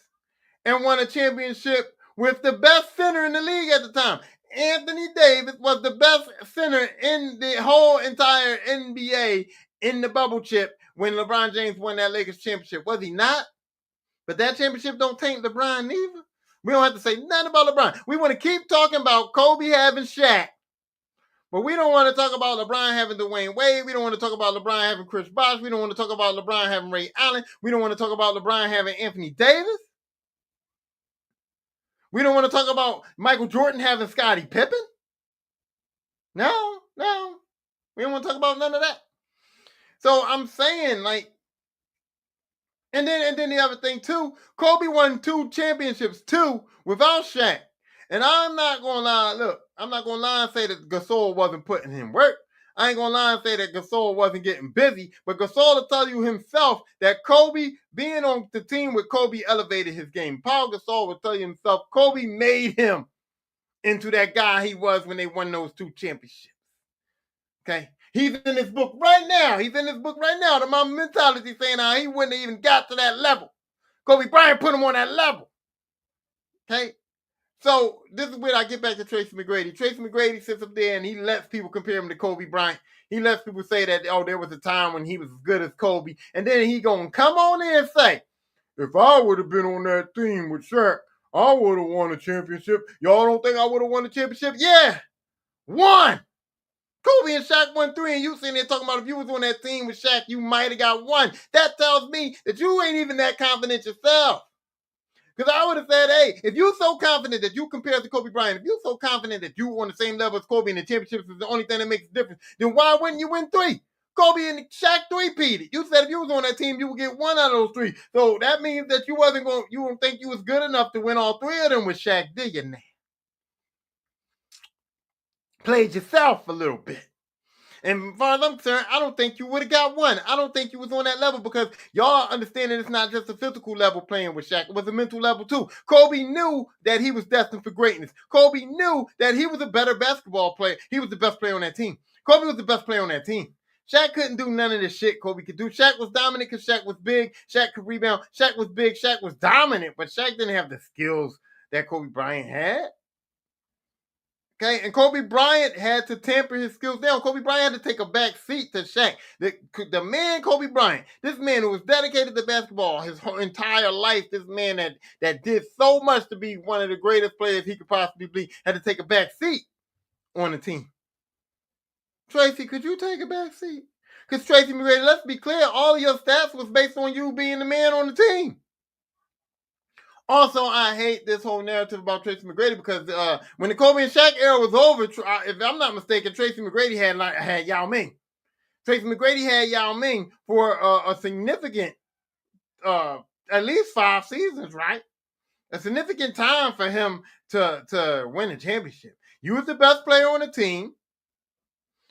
and won a championship with the best center in the league at the time. Anthony Davis was the best center in the whole entire NBA in the bubble chip when LeBron James won that Lakers championship. Was he not? But that championship don't taint LeBron either. We don't have to say nothing about LeBron. We want to keep talking about Kobe having Shaq. But we don't want to talk about LeBron having Dwayne Wade. We don't want to talk about LeBron having Chris Bosh. We don't want to talk about LeBron having Ray Allen. We don't want to talk about LeBron having Anthony Davis. We don't want to talk about Michael Jordan having Scottie Pippen. No. We don't want to talk about none of that. So I'm saying, like, and then the other thing too, Kobe won 2 championships too without Shaq. And I'm not gonna lie, and say that Gasol wasn't putting him work. I ain't gonna lie and say that Gasol wasn't getting busy, but Gasol will tell you himself that Kobe, being on the team with Kobe, elevated his game. Paul Gasol will tell you himself, Kobe made him into that guy he was when they won those 2 championships. Okay? He's in this book right now. The My Mentality, saying how he wouldn't have even got to that level. Kobe Bryant put him on that level. Okay? So this is where I get back to Tracy McGrady. Tracy McGrady sits up there and he lets people compare him to Kobe Bryant. He lets people say that, there was a time when he was as good as Kobe. And then he gonna come on in and say, if I would have been on that team with Shaq, I would have won a championship. Y'all don't think I would have won a championship? Yeah, 1. Kobe and Shaq won 3, and you sitting there talking about if you was on that team with Shaq, you might have got 1. That tells me that you ain't even that confident yourself. Because I would have said, hey, if you're so confident that you compare to Kobe Bryant, if you're so confident that you on the same level as Kobe and the championships is the only thing that makes a difference, then why wouldn't you win 3? Kobe and Shaq 3-peated. You said if you was on that team, you would get 1 out of those 3. So that means that you don't think you was good enough to win all 3 of them with Shaq, did you now? Played yourself a little bit. And as far as I'm concerned, I don't think you would have got 1. I don't think you was on that level because y'all understand that it's not just a physical level playing with Shaq. It was a mental level too. Kobe knew that he was destined for greatness. Kobe knew that he was a better basketball player. He was the best player on that team. Kobe was the best player on that team. Shaq couldn't do none of this shit Kobe could do. Shaq was dominant because Shaq was big. Shaq could rebound. Shaq was big. Shaq was dominant, but Shaq didn't have the skills that Kobe Bryant had. Okay, and Kobe Bryant had to tamper his skills down. Kobe Bryant had to take a back seat to Shaq. The man, Kobe Bryant, this man who was dedicated to basketball his whole entire life, this man that did so much to be one of the greatest players he could possibly be, had to take a back seat on the team. Tracy, could you take a back seat? Because Tracy McGrady, let's be clear, all of your stats was based on you being the man on the team. Also, I hate this whole narrative about Tracy McGrady because when the Kobe and Shaq era was over, if I'm not mistaken, Tracy McGrady had Yao Ming. Tracy McGrady had Yao Ming for a significant, at least 5 seasons, right? A significant time for him to win a championship. You was the best player on the team.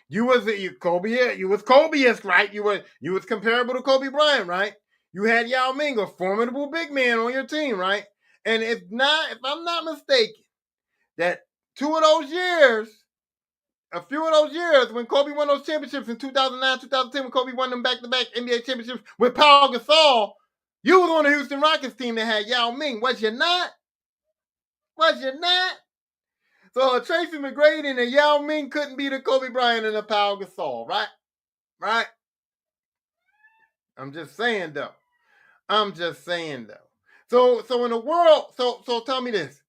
You was Kobe. You was Kobe-esque, right? You was comparable to Kobe Bryant, right? You had Yao Ming, a formidable big man on your team, right? And if I'm not mistaken, that a few of those years when Kobe won those championships in 2009, 2010, when Kobe won them back-to-back NBA championships with Paul Gasol, you was on the Houston Rockets team that had Yao Ming, was you not? Was you not? So Tracy McGrady and a Yao Ming couldn't be the Kobe Bryant and the Paul Gasol, right? Right? I'm just saying though. So in the world, so tell me this.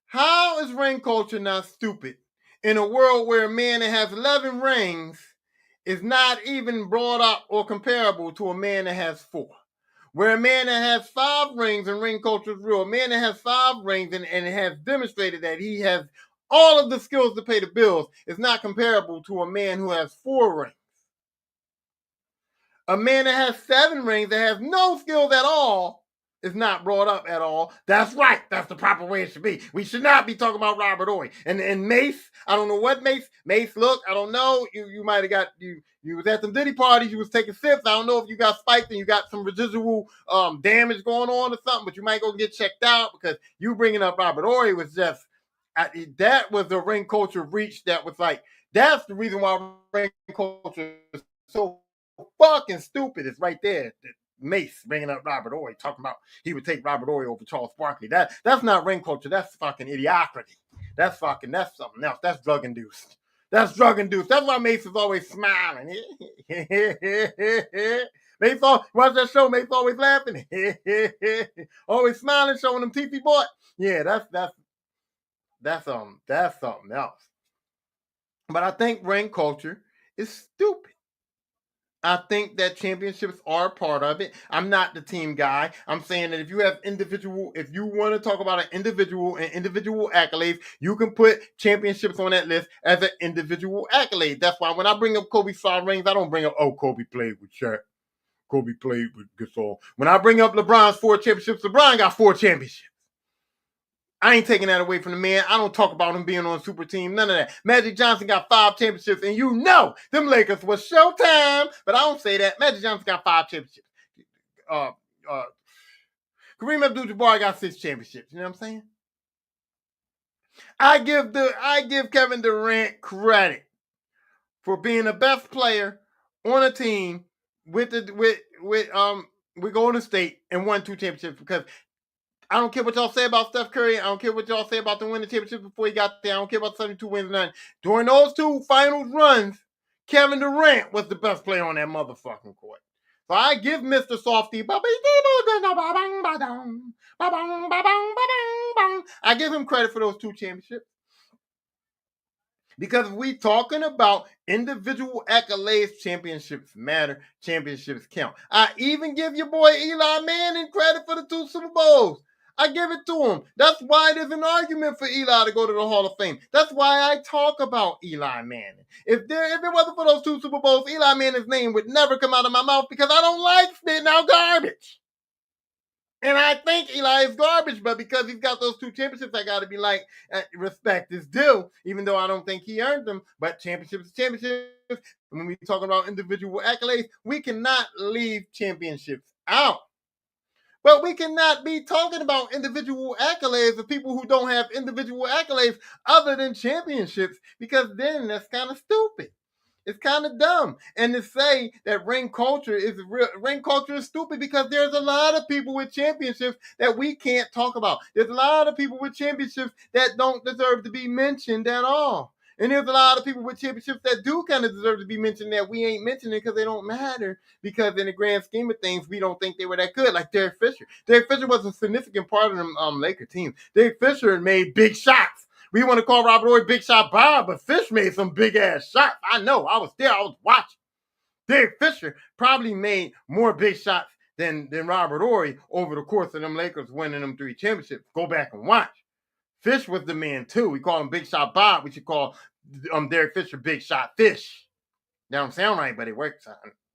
How is ring culture not stupid in a world where a man that has 11 rings is not even brought up or comparable to a man that has 4? Where a man that has 5 rings and ring culture is real, a man that has 5 rings and has demonstrated that he has all of the skills to pay the bills is not comparable to a man who has 4 rings. A man that has 7 rings that has no skills at all is not brought up at all. That's right. That's the proper way it should be. We should not be talking about Robert Ory. And Mace, I don't know what Mace, look, I don't know. You might have got, you was at some Diddy parties, you was taking sips. I don't know if you got spiked and you got some residual damage going on or something, but you might go get checked out because you bringing up Robert Ory was just, that was the ring culture reach that was like, that's the reason why ring culture is so fucking stupid. It's right there. Mace bringing up Robert Ory, talking about he would take Robert Ory over Charles Barkley. That's not ring culture. That's fucking idiocracy. That's something else. That's drug induced. That's why Mace is always smiling. Mace watch that show. Mace always laughing. Always smiling, showing them teethy boy. Yeah, that's something else. But I think ring culture is stupid. I think that championships are a part of it. I'm not the team guy. I'm saying that if you want to talk about an individual and individual accolades, you can put championships on that list as an individual accolade. That's why when I bring up Kobe's 5 rings, I don't bring up, Kobe played with Shaq. Kobe played with Gasol. When I bring up LeBron's 4 championships, LeBron got 4 championships. I ain't taking that away from the man. I don't talk about him being on a super team. None of that. Magic Johnson got 5 championships, and you know them Lakers was showtime. But I don't say that. Magic Johnson got 5 championships. Kareem Abdul-Jabbar got 6 championships. You know what I'm saying? I give Kevin Durant credit for being the best player on a team with Golden State and won 2 championships because I don't care what y'all say about Steph Curry. I don't care what y'all say about the winning championship before he got there. I don't care about 72 wins or nothing. During those 2 finals runs, Kevin Durant was the best player on that motherfucking court. So I give Mr. Softy, I give him credit for those 2 championships. Because we talking about individual accolades, championships matter, championships count. I even give your boy Eli Manning credit for the 2 Super Bowls. I give it to him. That's why there's an argument for Eli to go to the Hall of Fame. That's why I talk about Eli Manning. If it wasn't for those 2 Super Bowls, Eli Manning's name would never come out of my mouth because I don't like spitting out garbage. And I think Eli is garbage, but because he's got those 2 championships, I got to be like, respect is due, even though I don't think he earned them. But championships. When we talk about individual accolades, we cannot leave championships out. But we cannot be talking about individual accolades of people who don't have individual accolades other than championships, because then that's kind of stupid. It's kind of dumb. And to say that ring culture is stupid because there's a lot of people with championships that we can't talk about. There's a lot of people with championships that don't deserve to be mentioned at all. And there's a lot of people with championships that do kind of deserve to be mentioned that we ain't mentioning because they don't matter. Because in the grand scheme of things, we don't think they were that good. Like Derek Fisher. Derek Fisher was a significant part of the Laker team. Derek Fisher made big shots. We want to call Robert Horry Big Shot Bob, but Fish made some big ass shots. I know. I was there. I was watching. Derek Fisher probably made more big shots than Robert Horry over the course of them Lakers winning them 3 championships. Go back and watch. Fish was the man too. We call him Big Shot Bob. We should call Derek Fisher Big Shot Fish. That don't sound right, but it works.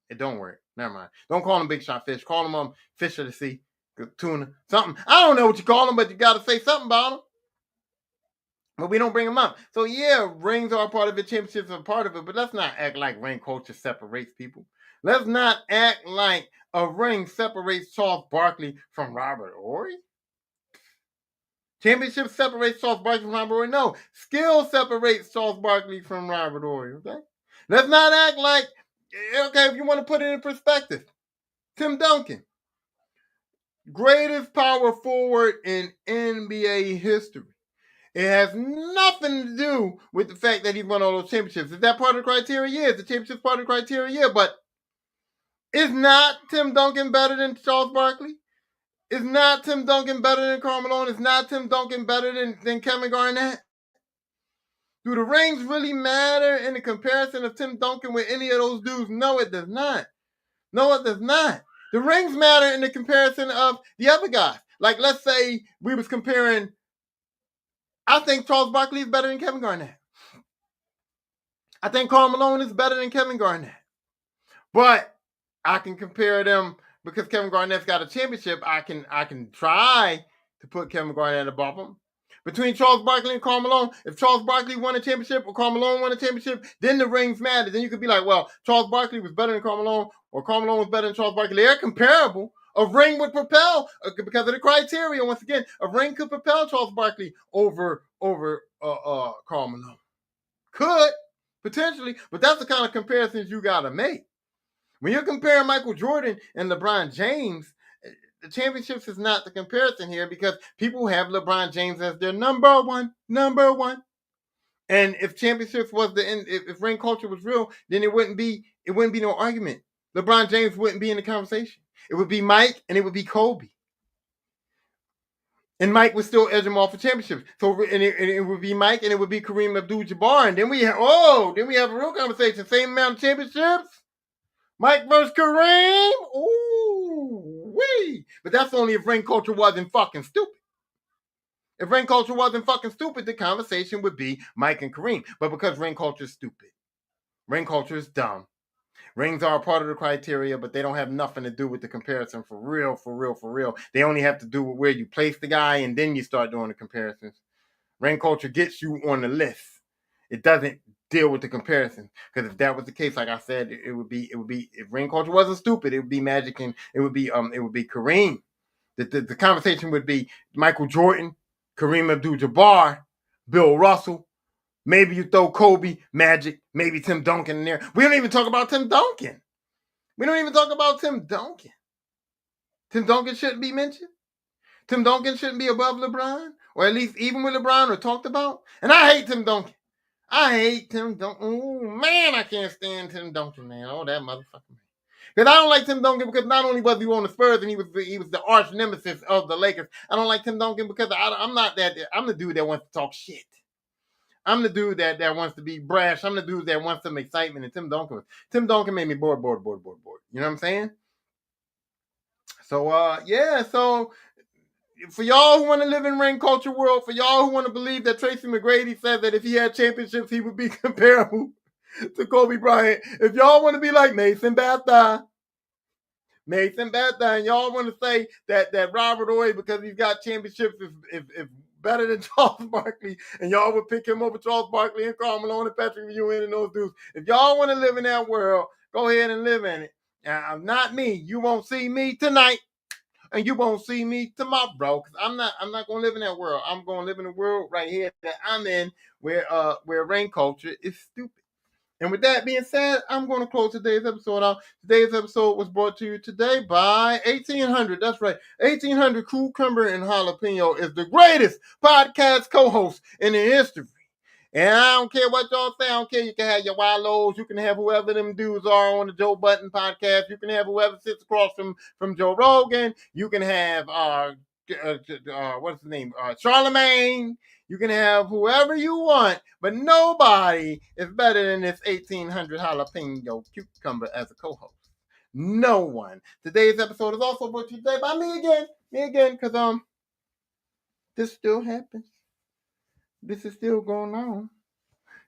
It don't work. Never mind. Don't call him Big Shot Fish. Call him Fish of the Sea, tuna, something. I don't know what you call him, but you got to say something about him. But we don't bring them up. So yeah, rings are a part of it, championships are a part of it, but let's not act like ring culture separates people. Let's not act like a ring separates Charles Barkley from Robert Horry. Championship separates Charles Barkley from Robert Horry. No, skill separates Charles Barkley from Robert Horry. Okay, let's not act like, okay, if you want to put it in perspective, Tim Duncan, greatest power forward in NBA history. It has nothing to do with the fact that he's won all those championships. Is that part of the criteria? Yeah. Is the championship part of the criteria? Yeah. But is not Tim Duncan better than Charles Barkley? Is not Tim Duncan better than Karl Malone? Is not Tim Duncan better than Kevin Garnett? Do the rings really matter in the comparison of Tim Duncan with any of those dudes? No, it does not. No, it does not. The rings matter in the comparison of the other guys. Like, let's say we was comparing, I think Charles Barkley is better than Kevin Garnett. I think Karl Malone is better than Kevin Garnett. But I can compare them because Kevin Garnett's got a championship. I can try to put Kevin Garnett above him. Between Charles Barkley and Karl Malone, if Charles Barkley won a championship or Karl Malone won a championship, then the rings matter. Then you could be like, well, Charles Barkley was better than Karl Malone, or Karl Malone was better than Charles Barkley. They're comparable. A ring would propel, because of the criteria. Once again, a ring could propel Charles Barkley over Karl Malone. Could, potentially, but that's the kind of comparisons you got to make. When you're comparing Michael Jordan and LeBron James, the championships is not the comparison here because people have LeBron James as their number one. And if championships was the end, if ring culture was real, then it wouldn't be no argument. LeBron James wouldn't be in the conversation. It would be Mike and it would be Kobe. And Mike would still edge him off for championships. So it would be Mike and it would be Kareem Abdul-Jabbar. And then we have a real conversation. Same amount of championships. Mike versus Kareem. Ooh, wee. But that's only if ring culture wasn't fucking stupid. If ring culture wasn't fucking stupid, the conversation would be Mike and Kareem. But because ring culture is stupid, ring culture is dumb. Rings are a part of the criteria, but they don't have nothing to do with the comparison for real. They only have to do with where you place the guy, and then you start doing the comparisons. Ring culture gets you on the list. It doesn't deal with the comparison, because if that was the case, like I said, it would be if ring culture wasn't stupid, it would be Magic and it would be Kareem. The conversation would be Michael Jordan, Kareem Abdul-Jabbar, Bill Russell. Maybe you throw Kobe, Magic, maybe Tim Duncan in there. We don't even talk about Tim Duncan. Tim Duncan shouldn't be mentioned. Tim Duncan shouldn't be above LeBron, or at least even with LeBron, or talked about. And I hate Tim Duncan. Oh, man, I can't stand Tim Duncan, man. Oh, that motherfucker, man. Because I don't like Tim Duncan because not only was he on the Spurs and he was the arch nemesis of the Lakers. I don't like Tim Duncan because I'm the dude that wants to talk shit. I'm the dude that wants to be brash. I'm the dude that wants some excitement. And Tim Duncan made me bored. You know what I'm saying? So, so for y'all who want to live in ring culture world, for y'all who want to believe that Tracy McGrady said that if he had championships, he would be comparable to Kobe Bryant. If y'all want to be like Mason Bethea, and y'all want to say that Robert Horry, because he's got championships, if better than Charles Barkley, and y'all would pick him over Charles Barkley and Karl Malone and Patrick Ewing and those dudes. If y'all want to live in that world, go ahead and live in it. Not me. You won't see me tonight, and you won't see me tomorrow, because I'm not gonna live in that world. I'm gonna live in the world right here that I'm in, where ring culture is stupid. And with that being said, I'm going to close today's episode out. Today's episode was brought to you today by 1800. That's right. 1800 Cucumber and Jalapeno is the greatest podcast co-host in the history. And I don't care what y'all say. I don't care. You can have your Wallows. You can have whoever them dudes are on the Joe Budden podcast. You can have whoever sits across from Joe Rogan. You can have, what's his name? Charlemagne. You can have whoever you want, but nobody is better than this 1800 jalapeno cucumber as a co-host. No one. Today's episode is also brought to you today by me again, because this still happens. This is still going on.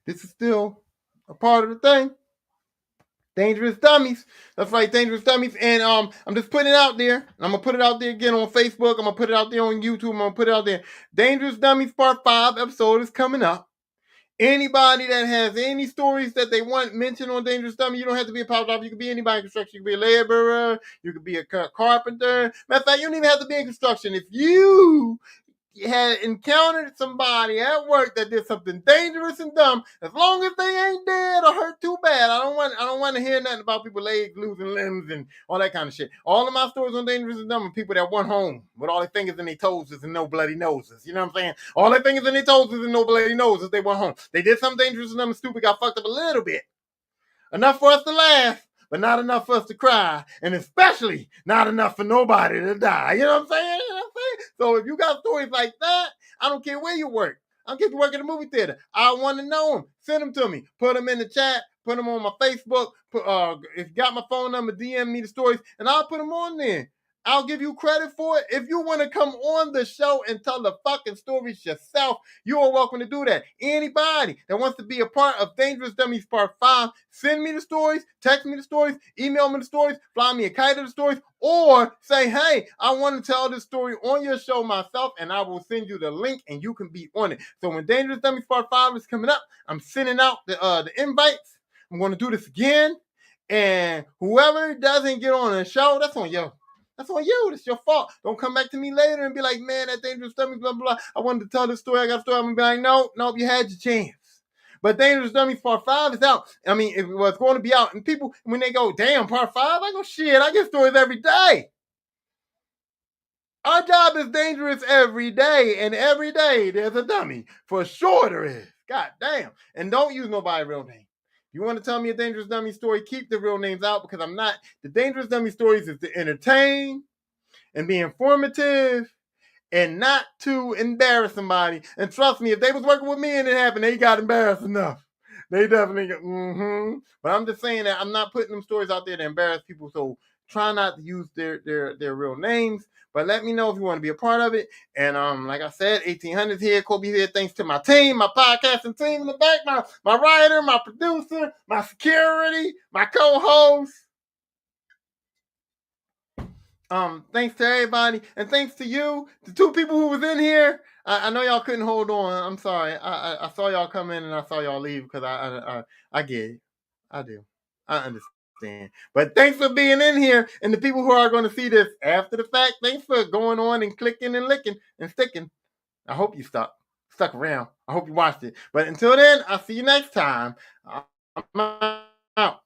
This is still a part of the thing. Dangerous Dummies. That's right, Dangerous Dummies. And I'm just putting it out there. I'm gonna put it out there again on Facebook. I'm gonna put it out there on YouTube. I'm gonna put it out there. Dangerous Dummies Part 5 episode is coming up. Anybody that has any stories that they want mentioned on Dangerous Dummy, you don't have to be a power driver. You could be anybody in construction. You could be a laborer. You could be a carpenter. Matter of fact, you don't even have to be in construction. If you had encountered somebody at work that did something dangerous and dumb, as long as they ain't dead or hurt too bad, I don't want to hear nothing about people legs losing limbs and all that kind of shit. All of my stories on dangerous and dumb are people that went home with all their fingers in their toes and no bloody noses. You know what I'm saying? All their fingers in their toes and no bloody noses. They went home. They did something dangerous and dumb and stupid, got fucked up a little bit. Enough for us to laugh, but not enough for us to cry, and especially not enough for nobody to die. You know what I'm saying? You know what I'm saying? So if you got stories like that, I don't care where you work. I don't care if you work at a movie theater. I want to know them. Send them to me. Put them in the chat. Put them on my Facebook. If you got my phone number, DM me the stories, and I'll put them on there. I'll give you credit for it. If you want to come on the show and tell the fucking stories yourself, you are welcome to do that. Anybody that wants to be a part of Dangerous Dummies Part 5, send me the stories, text me the stories, email me the stories, fly me a kite of the stories, or say, hey, I want to tell this story on your show myself, and I will send you the link, and you can be on it. So when Dangerous Dummies Part 5 is coming up, I'm sending out the invites. I'm going to do this again, and whoever doesn't get on the show, that's on you. That's on you. It's your fault. Don't come back to me later and be like, man, that Dangerous Dummies, blah, blah, blah. I wanted to tell this story. I got a story. I'm going to be like, nope, you had your chance. But Dangerous Dummies Part 5 is out. I mean, it was going to be out. And people, when they go, damn, Part 5, I go, shit, I get stories every day. Our job is dangerous every day. And every day there's a dummy. For sure there is. God damn. And don't use nobody's real name. If you want to tell me a Dangerous Dummy story, keep the real names out, because I'm not. The Dangerous Dummy stories is to entertain and be informative and not to embarrass somebody. And trust me, if they was working with me and it happened, they got embarrassed enough. They definitely got, But I'm just saying that I'm not putting them stories out there to embarrass people, so try not to use their real names. But let me know if you want to be a part of it. And like I said, 1800s here, Kobe here. Thanks to my team, my podcasting team in the back, my writer, my producer, my security, my co-host. Thanks to everybody, and thanks to you, the two people who was in here. I know y'all couldn't hold on. I'm sorry. I saw y'all come in and I saw y'all leave, because I get it. I do. I understand. But thanks for being in here, and the people who are going to see this after the fact, thanks for going on and clicking and licking and sticking. I hope you stuck around. I hope you watched it. But until then, I'll see you next time. I'm out.